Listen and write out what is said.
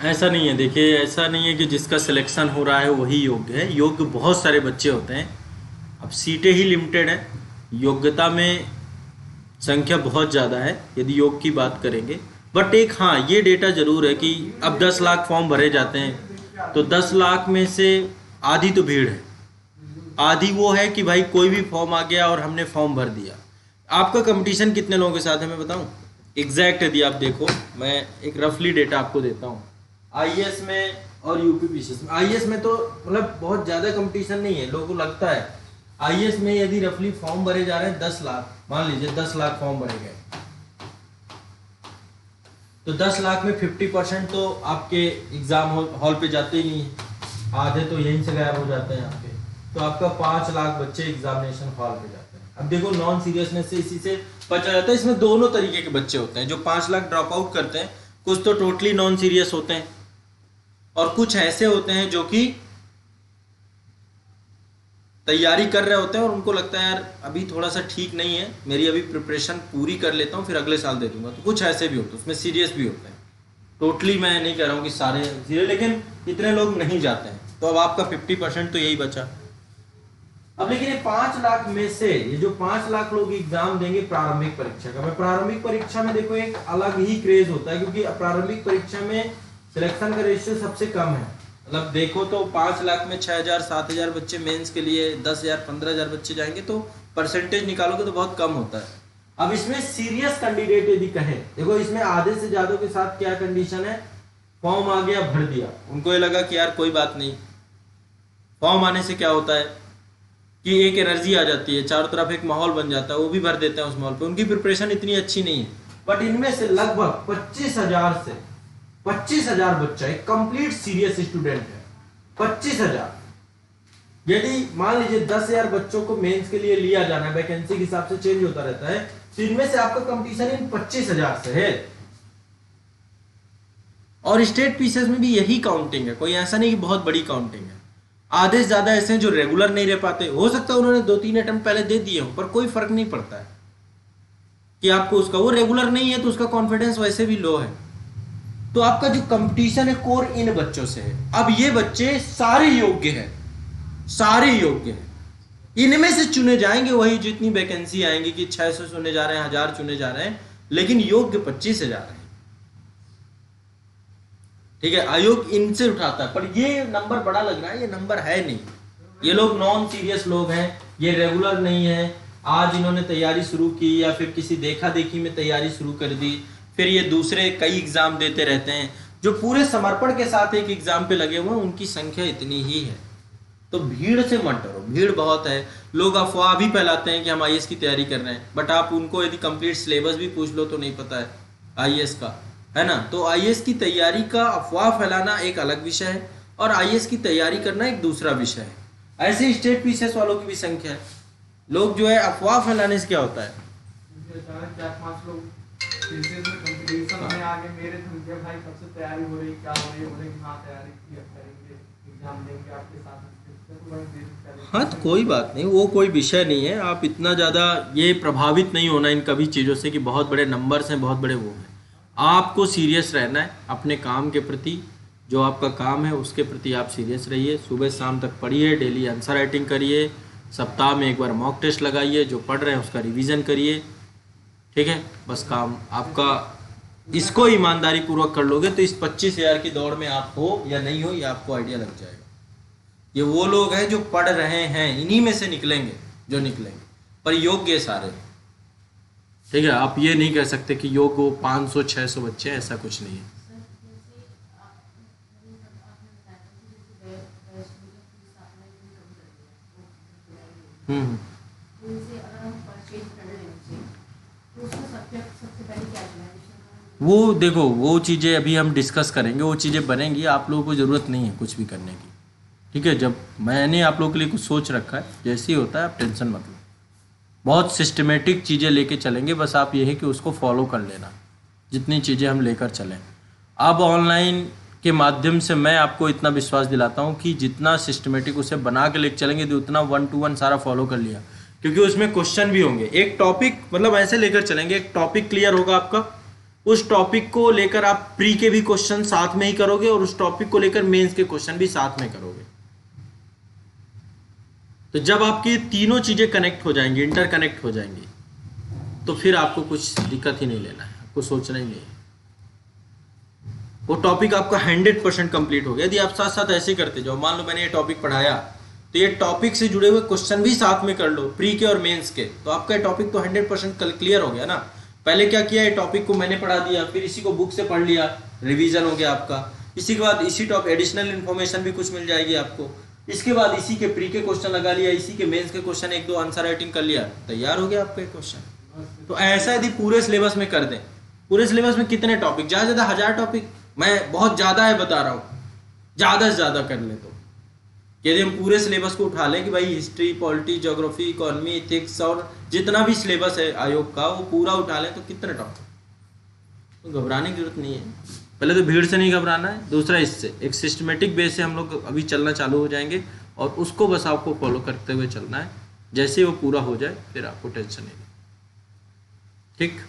ऐसा नहीं है, देखिए ऐसा नहीं है कि जिसका सिलेक्शन हो रहा है वही योग्य है। योग्य बहुत सारे बच्चे होते हैं, अब सीटें ही लिमिटेड हैं। योग्यता में संख्या बहुत ज़्यादा है यदि योग की बात करेंगे। बट एक हाँ ये डेटा ज़रूर है कि अब 10 लाख फॉर्म भरे जाते हैं, तो 10 लाख में से आधी तो भीड़ है, आधी वो है कि भाई कोई भी फॉर्म आ गया और हमने फॉर्म भर दिया। आपका कंपटीशन कितने लोगों के साथ है मैं बताऊं एग्जैक्ट, यदि आप देखो मैं एक रफली डेटा आपको देता हूं। आईएएस में और यूपीपीसीएस में, आईएएस में तो मतलब बहुत ज़्यादा कंपटीशन नहीं है, लोगों को लगता है। आईएएस में यदि रफली फॉर्म भरे जा रहे हैं 10 लाख, मान लीजिए 10 लाख फॉर्म भरे गए, तो 10 लाख में 50% तो आपके एग्जाम हॉल पे जाते ही नहीं है, आधे तो यहीं से गायब हो जाते हैं आपके। तो आपका 5 लाख बच्चे एग्जामिनेशन हॉल पे जाते हैं। अब देखो नॉन सीरियसनेस से इसी से बचा जाता है। इसमें दोनों तरीके के बच्चे होते हैं, जो 5 लाख ड्रॉप आउट करते हैं, कुछ तो टोटली नॉन सीरियस होते हैं और कुछ ऐसे होते हैं जो कि तैयारी कर रहे होते हैं और उनको लगता है यार अभी थोड़ा सा ठीक नहीं है, मेरी अभी प्रिपरेशन पूरी कर लेता हूँ फिर अगले साल दे दूंगा। तो कुछ ऐसे भी होते हैं, उसमें सीरियस भी होते हैं। टोटली मैं नहीं कह रहा हूँ कि सारे सीरियस, लेकिन इतने लोग नहीं जाते हैं। तो अब आपका 50% तो यही बचा। अब लेकिन ये 5 लाख में से ये जो 5 लाख लोग एग्जाम देंगे प्रारंभिक परीक्षा का, मैं प्रारंभिक परीक्षा में देखो एक अलग ही क्रेज होता है, क्योंकि प्रारंभिक परीक्षा में सिलेक्शन का रेशियो सबसे कम है। मतलब देखो तो 5 लाख में 6,000 7,000 बच्चे मेंस के लिए, 10,000 15,000 बच्चे जाएंगे, तो परसेंटेज निकालोगे तो बहुत कम होता है। अब इसमें सीरियस कैंडिडेट यदि कहें, देखो इसमें आधे से ज्यादा के साथ क्या कंडीशन है, फॉर्म आ गया भर दिया, उनको ये लगा कि यार कोई बात नहीं। फॉर्म आने से क्या होता है कि एक एनर्जी आ जाती है, चारों तरफ एक माहौल बन जाता है, वो भी भर देते हैं उस माहौल पे। उनकी प्रिपरेशन इतनी अच्छी नहीं है, बट इनमें से लगभग 25,000 से 25,000 बच्चा एक कंप्लीट सीरियस स्टूडेंट है। 25,000 यदि मान लीजिए 10,000 बच्चों को मेंस के लिए लिया जाना है, वैकेंसी के हिसाब से चेंज होता रहता है, तो इनमें से आपका कंपटीशन इन 25,000 से है। और स्टेट पीसेस में भी यही काउंटिंग है, कोई ऐसा नहीं कि बहुत बड़ी काउंटिंग है। आधे से ज्यादा ऐसे हैं जो रेगुलर नहीं रह पाते, हो सकता है उन्होंने 2-3 अटेम्प्ट पहले दे दिए हो, पर कोई फर्क नहीं पड़ता है कि आपको उसका, वो रेगुलर नहीं है तो उसका कॉन्फिडेंस वैसे भी लो है। तो आपका जो कंपटीशन है कोर इन बच्चों से है। अब ये बच्चे सारे योग्य हैं, सारे योग्य हैं, इनमें से चुने जाएंगे वही, जितनी वैकेंसी आएंगी कि 600 चुने जा रहे हैं, 1000 चुने जा रहे हैं, लेकिन योग्य 25,000 है। ठीक है, आयोग इनसे उठाता है, पर ये नंबर बड़ा लग रहा है, ये नंबर है नहीं। ये लोग नॉन सीरियस लोग हैं, ये रेगुलर नहीं है, आज इन्होंने तैयारी शुरू की या फिर किसी देखा देखी में तैयारी शुरू कर दी, फिर ये दूसरे कई एग्जाम देते रहते हैं। जो पूरे समर्पण के साथ एक एग्जाम पे लगे हुए हैं उनकी संख्या इतनी ही है। तो भीड़ से मत डरो, भीड़ बहुत है। लोग अफवाह भी फैलाते हैं कि हम आईएएस की तैयारी कर रहे हैं, बट आप उनको यदि कंप्लीट सिलेबस भी पूछ लो तो नहीं पता है आईएएस का, है ना। तो आईएएस की तैयारी का अफवाह फैलाना एक अलग विषय है और आईएएस की तैयारी करना एक दूसरा विषय है। ऐसे स्टेट पीसीएस वालों की भी संख्या है। लोग जो है अफवाह फैलाने से क्या होता है, हाँ तो कोई बात नहीं, वो कोई विषय नहीं है। आप इतना ज़्यादा ये प्रभावित नहीं होना इन कभी चीज़ों से कि बहुत बड़े नंबर्स हैं, बहुत बड़े वो हैं। आपको सीरियस रहना है अपने काम के प्रति, जो आपका काम है उसके प्रति आप सीरियस रहिए। सुबह शाम तक पढ़िए, डेली आंसर राइटिंग करिए, सप्ताह में एक बार मॉक टेस्ट लगाइए, जो पढ़ रहे हैं उसका रिवीजन करिए। ठीक है, बस काम आपका, इसको ईमानदारी पूर्वक कर लोगे तो इस 25,000 की दौड़ में आप हो या नहीं हो ये आपको आइडिया लग जाएगा। ये वो लोग हैं जो पढ़ रहे हैं, इन्हीं में से निकलेंगे जो निकलेंगे, पर योग्य सारे। ठीक है, आप ये नहीं कह सकते कि योग को 500-600 बच्चे, ऐसा कुछ नहीं है। वो देखो, वो चीज़ें अभी हम डिस्कस करेंगे, वो चीज़ें बनेंगी, आप लोगों को ज़रूरत नहीं है कुछ भी करने की। ठीक है, जब मैंने आप लोगों के लिए कुछ सोच रखा है, जैसे ही होता है आप टेंशन मत लो, बहुत सिस्टमेटिक चीज़ें लेके चलेंगे। बस आप ये है कि उसको फॉलो कर लेना, जितनी चीज़ें हम लेकर चलें। अब ऑनलाइन के माध्यम से मैं आपको इतना विश्वास दिलाता हूँ कि जितना सिस्टमेटिक उसे बना के लेकर चलेंगे तो उतना 1 to 1 सारा फॉलो कर लिया, क्योंकि उसमें क्वेश्चन भी होंगे। एक टॉपिक मतलब ऐसे लेकर चलेंगे, एक टॉपिक क्लियर होगा आपका, उस टॉपिक को लेकर आप प्री के भी क्वेश्चन साथ में ही करोगे और उस टॉपिक को लेकर मेंस के क्वेश्चन भी साथ में करोगे। तो जब आपकी तीनों चीजें कनेक्ट हो जाएंगी, इंटरकनेक्ट हो जाएंगी, तो फिर आपको कुछ दिक्कत ही नहीं लेना है, आपको सोचना ही नहीं है। वो टॉपिक आपका 100% कंप्लीट हो गया। यदि आप साथ साथ ऐसे करते जाओ, मान लो मैंने ये टॉपिक पढ़ाया तो ये टॉपिक से जुड़े हुए क्वेश्चन भी साथ में कर लो, प्री के और मेंस के, तो आपका टॉपिक तो 100% क्लियर हो गया ना। पहले क्या किया, ये टॉपिक को मैंने पढ़ा दिया, फिर इसी को बुक से पढ़ लिया, रिवीजन हो गया आपका। इसी के बाद इसी टॉपिक एडिशनल इन्फॉर्मेशन भी कुछ मिल जाएगी आपको। इसके बाद इसी के प्री के क्वेश्चन लगा लिया, इसी के मेंस के क्वेश्चन एक दो आंसर राइटिंग कर लिया, तैयार हो गया आपका क्वेश्चन। तो ऐसा यदि पूरे सिलेबस में कर दें, पूरे सिलेबस में कितने टॉपिक, ज्यादा ज्यादा 1000 टॉपिक, मैं बहुत ज्यादा है बता रहा हूँ, ज्यादा से ज्यादा कर ले। तो यदि हम पूरे सिलेबस को उठा लें कि भाई history, polity, geography, economy, ethics और जितना भी सिलेबस है आयोग का वो पूरा उठा लें, तो कितने टॉपिक, तो घबराने की जरूरत नहीं है। पहले तो भीड़ से नहीं घबराना है, दूसरा इससे एक सिस्टमेटिक बेस से हम लोग अभी चलना चालू हो जाएंगे और उसको बस आपको फॉलो करते हुए चलना है। जैसे वो पूरा हो जाए फिर आपको टेंशन नहीं, ठीक।